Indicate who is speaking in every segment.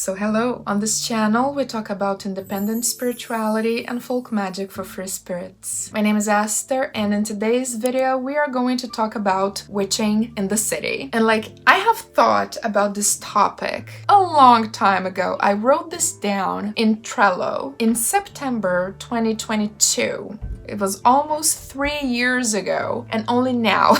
Speaker 1: So hello, on this channel we talk about independent spirituality and folk magic for free spirits. My name is Aster, and in today's video we are going to talk about witching in the city. And I have thought about this topic a long time ago. I wrote this down in Trello in September 2022. It was almost 3 years ago, and only now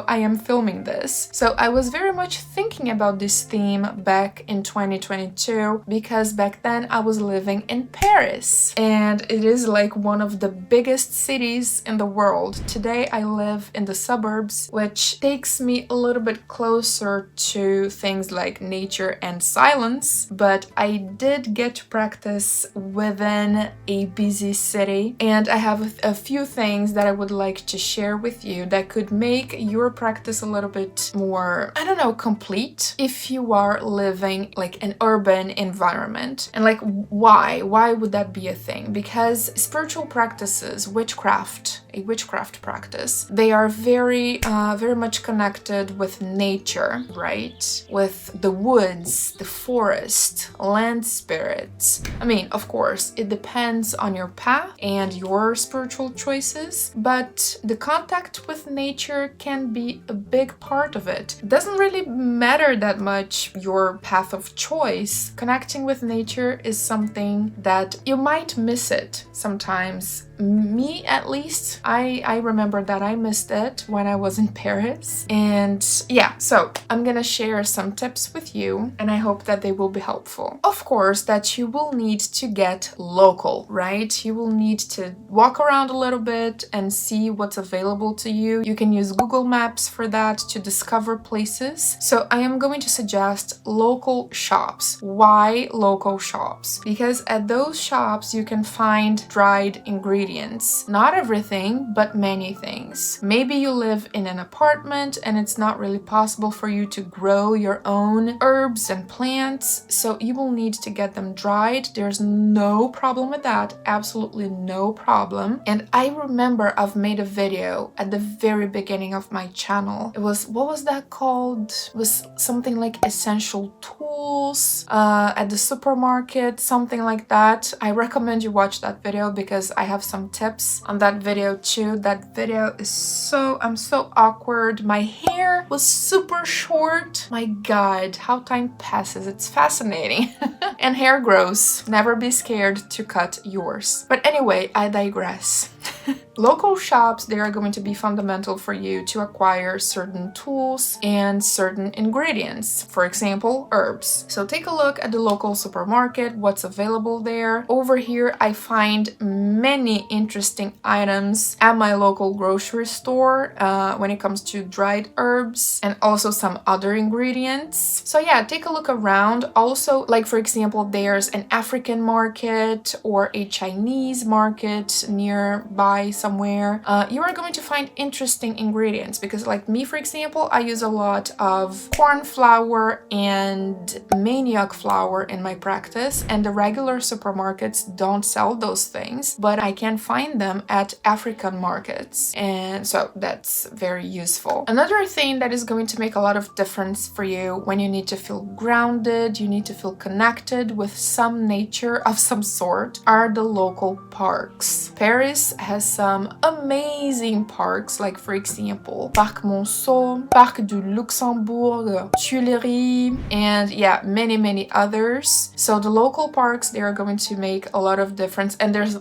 Speaker 1: I am filming this. So I was very much thinking about this theme back in 2022 because back then I was living in Paris, and it is like one of the biggest cities in the world. Today I live in the suburbs, which takes me a little bit closer to things like nature and silence, but I did get to practice within a busy city, and I have a few things that I would like to share with you that could make your practice a little bit more, complete if you are living like an urban environment. And why would that be a thing? Because spiritual practices, a witchcraft practice, they are very much connected with nature, right? With the woods, the forest, land spirits. I mean, of course, it depends on your path and your spiritual choices, but the contact with nature can be a big part of it. It doesn't really matter that much your path of choice. Connecting with nature is something that you might miss it sometimes. Me, at least, I remember that I missed it when I was in Paris. And yeah, so I'm gonna share some tips with you, and I hope that they will be helpful. Of course, that you will need to get local, right? You will need to walk around a little bit and see what's available to you. You can use Google Maps for that to discover places. So I am going to suggest local shops. Why local shops? Because at those shops you can find dried ingredients. Not everything, but many things. Maybe you live in an apartment and it's not really possible for you to grow your own herbs and plants, so you will need to get them dried. There's no problem with that, absolutely no problem. And I remember I've made a video at the very beginning of my channel. It was, what was that called? It was something like essential tools at the supermarket, something like that. I recommend you watch that video because I have some tips on that video too. That video is I'm so awkward. My hair was super short. My God, how time passes. It's fascinating. And hair grows. Never be scared to cut yours. But anyway, I digress. Local shops, they are going to be fundamental for you to acquire certain tools and certain ingredients. For example, herbs. So take a look at the local supermarket, what's available there. Over here, I find many interesting items at my local grocery store when it comes to dried herbs and also some other ingredients. So yeah, take a look around. Also, for example, there's an African market or a Chinese market nearby somewhere. You are going to find interesting ingredients because me, for example, I use a lot of corn flour and manioc flour in my practice, and the regular supermarkets don't sell those things, but I can find them at African markets, and so that's very useful. Another thing that is going to make a lot of difference for you when you need to feel grounded, you need to feel connected with some nature of some sort, are the local parks. Paris has some amazing parks, for example, Parc Monceau, Parc du Luxembourg, Tuileries, and yeah, many others. So the local parks, they are going to make a lot of difference. And there's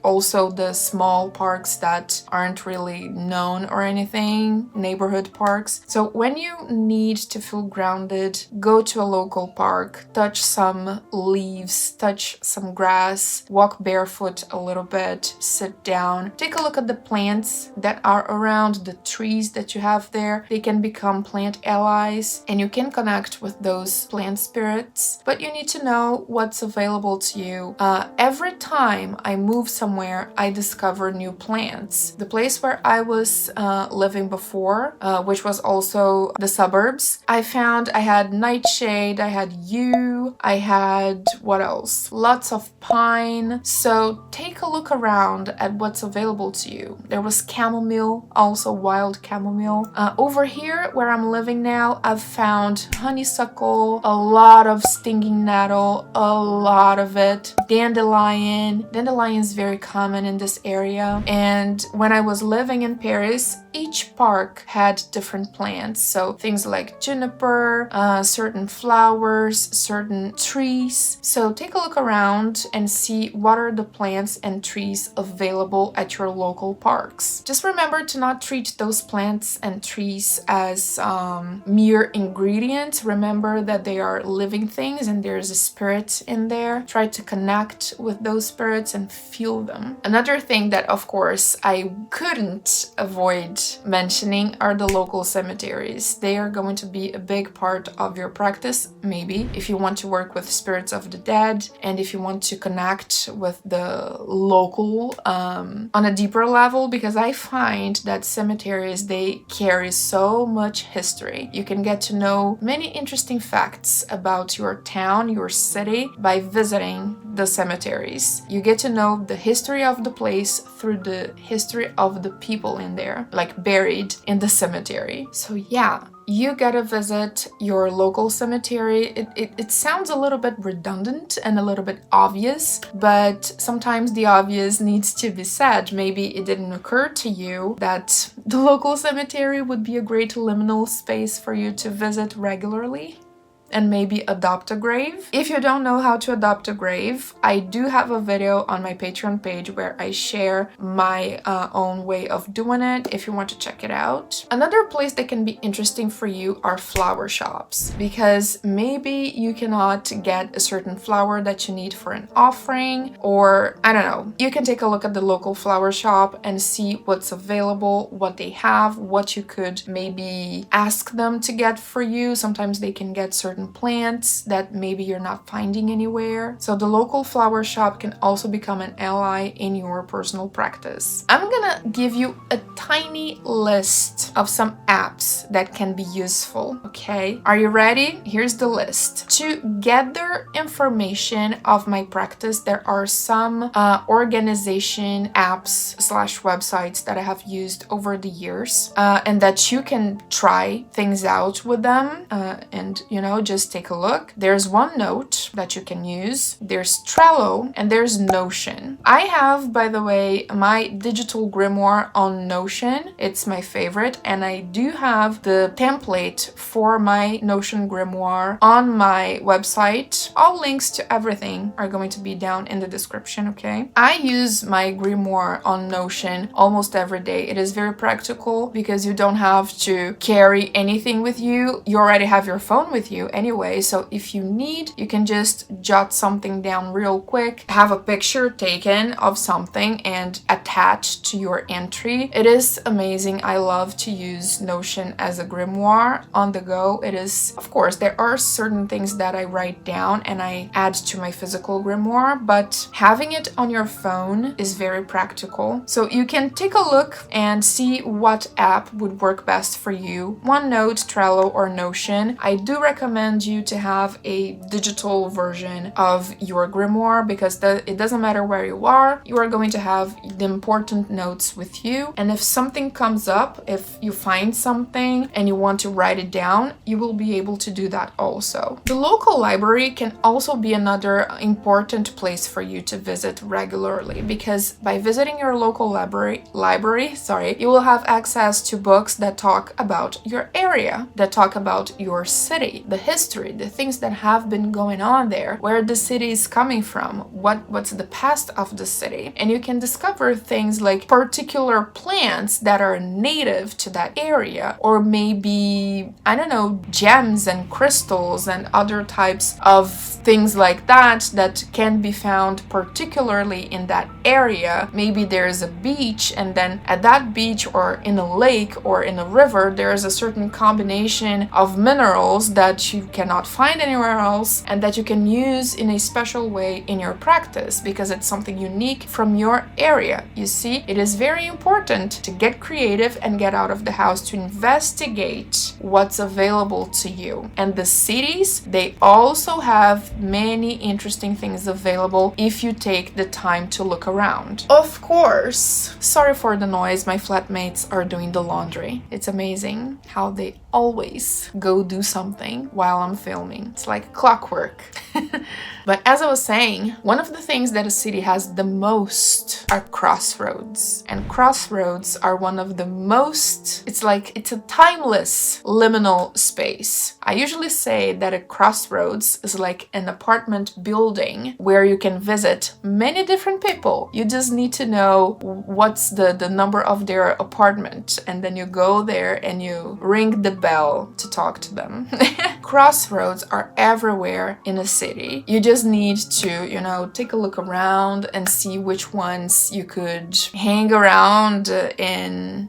Speaker 1: also the small parks that aren't really known or anything, neighborhood parks. So when you need to feel grounded, go to a local park, touch some leaves, touch some grass, walk barefoot a little bit, sit down, take a look at the plants that are around, the trees that you have there. They can become plant allies, and you can connect with those plant spirits, but you need to know what's available to you. Every time I move somewhere, I discover new plants. The place where I was living before, which was also the suburbs, I found I had nightshade, I had yew, I had, what else? Lots of pine. So take a look around at what's available available to you. There was chamomile, also wild chamomile. Over here where I'm living now, I've found honeysuckle, a lot of stinging nettle, a lot of it. Dandelion. Dandelion is very common in this area. And when I was living in Paris, each park had different plants. So things like juniper, certain flowers, certain trees. So take a look around and see what are the plants and trees available at your local parks. Just remember to not treat those plants and trees as mere ingredients. Remember that they are living things and there's a spirit in there. Try to connect with those spirits and feel them. Another thing that, of course, I couldn't avoid mentioning are the local cemeteries. They are going to be a big part of your practice, maybe, if you want to work with spirits of the dead and if you want to connect with the local on a deeper level, because I find that cemeteries, they carry so much history. You can get to know many interesting facts about your town, your city, by visiting the cemeteries. You get to know the history of the place through the history of the people in there, like buried in the cemetery. So yeah, you gotta visit your local cemetery. It sounds a little bit redundant and a little bit obvious, but sometimes the obvious needs to be said. Maybe it didn't occur to you that the local cemetery would be a great liminal space for you to visit regularly and maybe adopt a grave. If you don't know how to adopt a grave, I do have a video on my Patreon page where I share my own way of doing it if you want to check it out. Another place that can be interesting for you are flower shops, because maybe you cannot get a certain flower that you need for an offering, or I don't know. You can take a look at the local flower shop and see what's available, what they have, what you could maybe ask them to get for you. Sometimes they can get certain plants that maybe you're not finding anywhere. So the local flower shop can also become an ally in your personal practice. I'm gonna give you a tiny list of some apps that can be useful, okay? Are you ready? Here's the list. To gather information of my practice, there are some organization apps / websites that I have used over the years, and that you can try things out with them, and you know, just take a look. There's OneNote that you can use, there's Trello, and there's Notion. I have, by the way, my digital grimoire on Notion. It's my favorite, and I do have the template for my Notion grimoire on my website. All links to everything are going to be down in the description, okay? I use my grimoire on Notion almost every day. It is very practical because you don't have to carry anything with you. You already have your phone with you anyway, so if you need, you can just jot something down real quick, have a picture taken of something and attach to your entry. It is amazing. I love to use Notion as a grimoire on the go. It is, of course, there are certain things that I write down and I add to my physical grimoire, but having it on your phone is very practical. So you can take a look and see what app would work best for you. OneNote, Trello, or Notion. I do recommend you to have a digital version of your grimoire, because it doesn't matter where you are going to have the important notes with you, and if something comes up, if you find something and you want to write it down, you will be able to do that also. The local library can also be another important place for you to visit regularly, because by visiting your local library, you will have access to books that talk about your area, that talk about your city, the history, the things that have been going on there, where the city is coming from, what's the past of the city. And you can discover things like particular plants that are native to that area, or maybe, I don't know, gems and crystals and other types of things like that can be found particularly in that area. Maybe there's a beach, and then at that beach or in a lake or in a river, there's a certain combination of minerals that you cannot find anywhere else and that you you can use in a special way in your practice because it's something unique from your area. You see, it is very important to get creative and get out of the house to investigate what's available to you. And the cities, they also have many interesting things available if you take the time to look around. Of course, sorry for the noise, my flatmates are doing the laundry. It's amazing how they always go do something while I'm filming. It's like clockwork. But as I was saying, one of the things that a city has the most are crossroads. And crossroads are one of the most, it's a timeless liminal space. I usually say that a crossroads is like an apartment building where you can visit many different people. You just need to know what's the number of their apartment, and then you go there and you ring the bell to talk to them. Crossroads are everywhere in a city. You just need to, take a look around and see which ones you could hang around in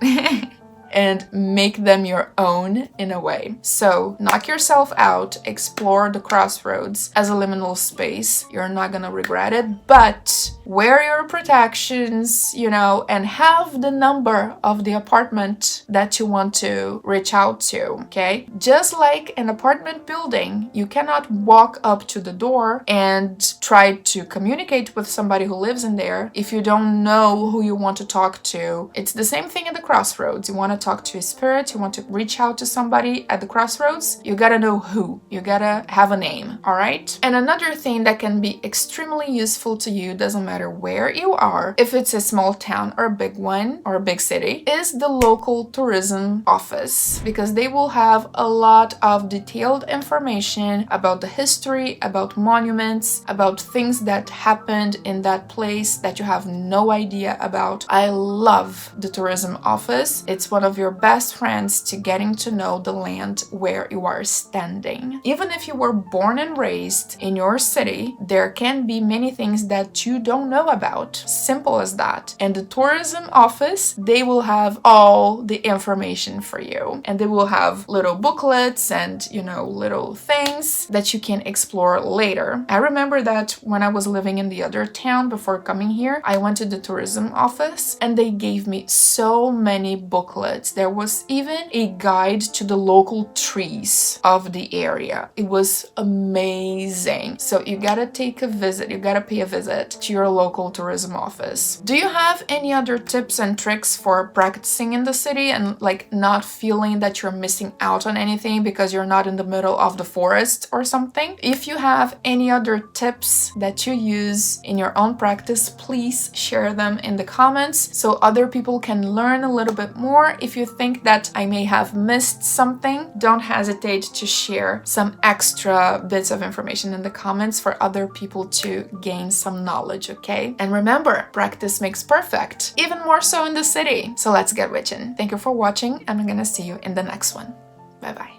Speaker 1: and make them your own in a way. So knock yourself out, explore the crossroads as a liminal space. You're not gonna regret it, but wear your protections, and have the number of the apartment that you want to reach out to, okay? Just like an apartment building, you cannot walk up to the door and try to communicate with somebody who lives in there if you don't know who you want to talk to. It's the same thing at the crossroads. You want to talk to a spirit, you want to reach out to somebody at the crossroads, you gotta know who. You gotta have a name, all right? And another thing that can be extremely useful to you, doesn't matter where you are, if it's a small town or a big one or a big city, is the local tourism office, because they will have a lot of detailed information about the history, about monuments, about things that happened in that place that you have no idea about. I love the tourism office. It's one of your best friends to getting to know the land where you are standing. Even if you were born and raised in your city, there can be many things that you don't know about. Simple as that. And the tourism office, they will have all the information for you. And they will have little booklets and, little things that you can explore later. I remember that when I was living in the other town before coming here, I went to the tourism office and they gave me so many booklets. There was even a guide to the local trees of the area. It was amazing. So you gotta take a visit, you gotta pay a visit to your local tourism office. Do you have any other tips and tricks for practicing in the city and not feeling that you're missing out on anything because you're not in the middle of the forest or something? If you have any other tips that you use in your own practice, please share them in the comments so other people can learn a little bit more. If you think that I may have missed something, don't hesitate to share some extra bits of information in the comments for other people to gain some knowledge, okay? And remember, practice makes perfect, even more so in the city. So let's get witching. Thank you for watching, and I'm gonna see you in the next one. Bye bye.